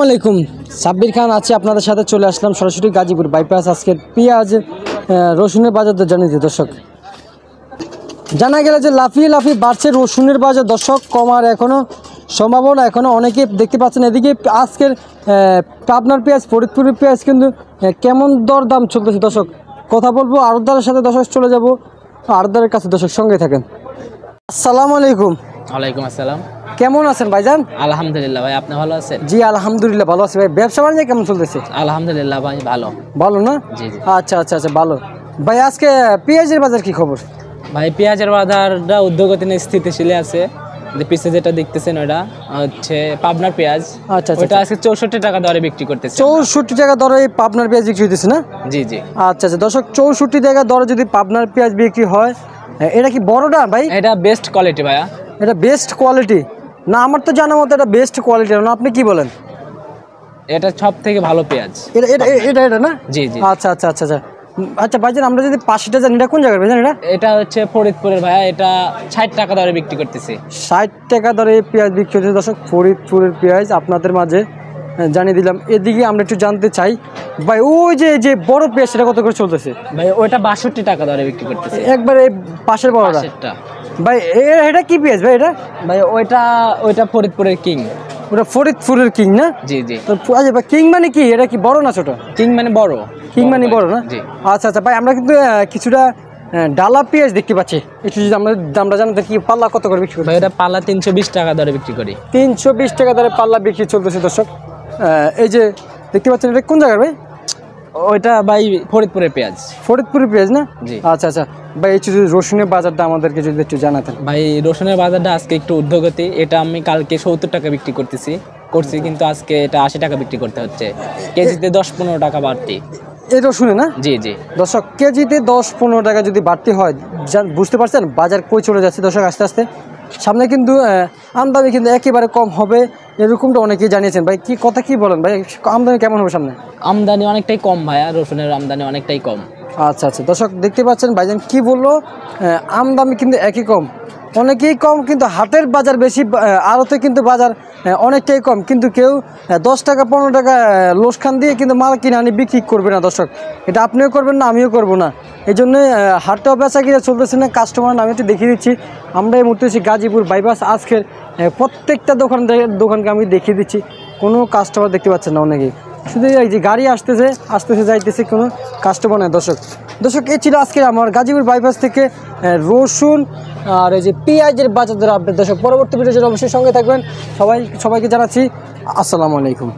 আলাইকুম, সাব্বির খান আছি আপনাদের সাথে। চলে আসলাম সরাসরি গাজীপুর বাইপাস। আজকের পেঁয়াজ রসুনের বাজার দর জানিয়ে দিই দর্শক। জানা গেল যে লাফিয়ে লাফিয়ে বাড়ছে রসুনের বাজার দর্শক, কমার এখনও সম্ভাবনা। এখনও অনেকে দেখতে পাচ্ছেন। এদিকে আজকের পাবনার পেঁয়াজ, ফরিদপুরের পেঁয়াজ কিন্তু কেমন দর দাম চলতেছে দর্শক, কথা বলবো আড়তদারের সাথে দর্শক। চলে যাবো আড়তদারের কাছে দর্শক, সঙ্গে থাকেন। আসসালামু আলাইকুম। ওয়ালাইকুম আসসালাম। কেমন আছেন ভাইজান? আলহামদুলিল্লাহ ভাই, আপনি ভালো আছেন? জি আলহামদুলিল্লাহ ভালো আছি ভাই। ব্যবসা বাণিজ্য কেমন চলতেছে? আলহামদুলিল্লাহ ভাই ভালো। ভালো না? জি জি। আচ্ছা আচ্ছা আচ্ছা ভালো। ভাই আজকে পেঁয়াজের বাজার কি খবর? ভাই পেঁয়াজের বাজারটা ঊর্ধ্বগতি স্থিতিশীল আছে। যে পিছে যেটা দেখতেছেন ওটা হচ্ছে পাবনার পেঁয়াজ। আচ্ছা আচ্ছা। ওটা আজকে 64 টাকা দরে বিক্রি করতেছে। 64 টাকা দরে পাবনার পেঁয়াজ বিক্রি হইতেছে না? জি জি। আচ্ছা আচ্ছা দর্শক, 64 টাকা দরে যদি পাবনার পেঁয়াজ বিক্রি হয়, এটা কি বড়টা ভাই? এটা বেস্ট কোয়ালিটি ভাইয়া। এটা বেস্ট কোয়ালিটি না? আমার তো জানা মতো এটা বেস্ট কোয়ালিটি না, আপনি কি বলেন? এটা সব থেকে ভালো পেঁয়াজ। এটা এটা এটা এটা না? জি জি। আচ্ছা আচ্ছা আচ্ছা আচ্ছা আচ্ছা ভাইজান, আমরা যদি 5টা জানি, এটা কোন জায়গায় ভাইজান? এটা হচ্ছে ফরিদপুরের ভাইয়া। এটা 60 টাকা দরে বিক্রি করতেছে। 60 টাকা দরে পেঁয়াজ বিক্রি হচ্ছে দর্শক, ফরিদপুরের পেঁয়াজ আপনাদের মাঝে জানিয়ে দিলাম। এদিকে আমরা একটু জানতে চাই ভাই, ওই যে যে বড় পেঁয়াজ সেটা কত করে চলতেছে? ভাই ওইটা 62 টাকা দরে বিক্রি করতেছে। একবারে পাশের বড়টা ভাই, এটা কি পেঁয়াজ ভাই? এটা ভাই ওইটা ফরিদপুরের কিং। ওটা ফরিদপুরের কিং না? জি জি। তো আচ্ছা ভাই, কিং মানে কি? এটা কি বড় না ছোট? কিং মানে বড়। কিং মানে বড় না? জি। আচ্ছা আচ্ছা ভাই, আমরা কিন্তু কিছুটা ডালা পেঁয়াজ দেখতে পাচ্ছি। একটু যদি আমরা জানতে কি পাল্লা কত করে বিক্রি করি? ভাই এটা পাল্লা 320 টাকা দরে বিক্রি করি। 320 টাকা দরে পাল্লা বিক্রি চলতেছে দর্শক। এই যে দেখতে পাচ্ছেন, এটা কোন জায়গার ভাই? ওইটা ভাই ফরিদপুরের পেঁয়াজ। ফরিদপুরের পেঁয়াজ না? জি। আচ্ছা আচ্ছা ভাই, এই যদি রসুনের বাজারটা আমাদেরকে যদি একটু জানাতেন। ভাই রসুনের বাজারটা আজকে একটু ঊর্ধ্বগতি। এটা আমি কালকে 70 টাকা বিক্রি করছি, কিন্তু আজকে এটা 80 টাকা বিক্রি করতে হচ্ছে। কেজিতে 10-15 টাকা বাড়তি এই রসুনে না? জি জি। দর্শক, কেজিতে 10-15 টাকা যদি বাড়তি হয়, বুঝতে পারছেন বাজার কই চলে যাচ্ছে দর্শক আস্তে আস্তে। সামনে কিন্তু আমদানি কিন্তু একেবারে কম হবে, এরকমটা অনেকেই জানিয়েছেন। ভাই কি কথা কি বলেন ভাই, আমদানি কেমন হবে সামনে? আমদানি অনেকটাই কম ভাইয়া, রসুনের আমদানি অনেকটাই কম। আচ্ছা আচ্ছা দর্শক, দেখতে পাচ্ছেন ভাইজান কি বললো, আমদানি কিন্তু একই কম, অনেকেই কম, কিন্তু হাটের বাজার বেশি, আড়তে কিন্তু বাজার অনেকটাই কম। কিন্তু কেউ 10 টাকা 15 টাকা লোসখান দিয়ে কিন্তু মাল কিনে আনি বিক্রি করবে না দর্শক। এটা আপনিও করবেন না, আমিও করবো না। এই জন্য হাটটাও বেচা কিনা চলতেছে না। কাস্টমার আমি একটু দেখিয়ে দিচ্ছি। আমরা এই মুহূর্তে গাজীপুর বাইপাস। আজকের প্রত্যেকটা দোকানকে আমি দেখিয়ে দিচ্ছি, কোনো কাস্টমার দেখতে পাচ্ছেন না অনেকেই, শুধু এই যে গাড়ি আসতেছে যাইতেছে, কোনো কাস্টমার নেই দর্শক। এই ছিল আজকের আমার গাজীপুর বাইপাস থেকে রসুন আর এই যে পেঁয়াজের বাজার দর আপডেট দর্শক। পরবর্তী ভিডিওর জন্য অবশ্যই সঙ্গে থাকবেন। সবাইকে জানাচ্ছি আসসালামু আলাইকুম।